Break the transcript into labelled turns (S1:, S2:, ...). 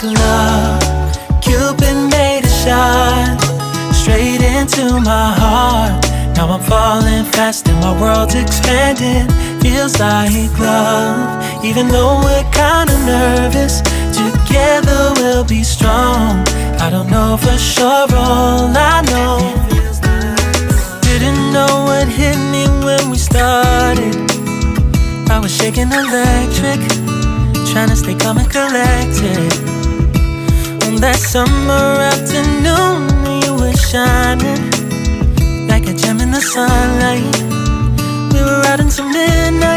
S1: like love. Cupid made a shot straight into my heart. Now I'm falling fast and my world's expanding. Feels like love, even though we're kinda nervous. Together we'll be strong. I don't know for sure, all I know. Didn't know what hit me when we started. I was shaking electric, trying to stay calm and collected. On that summer afternoon, you were shining like a gem in the sunlight. We were out until midnight.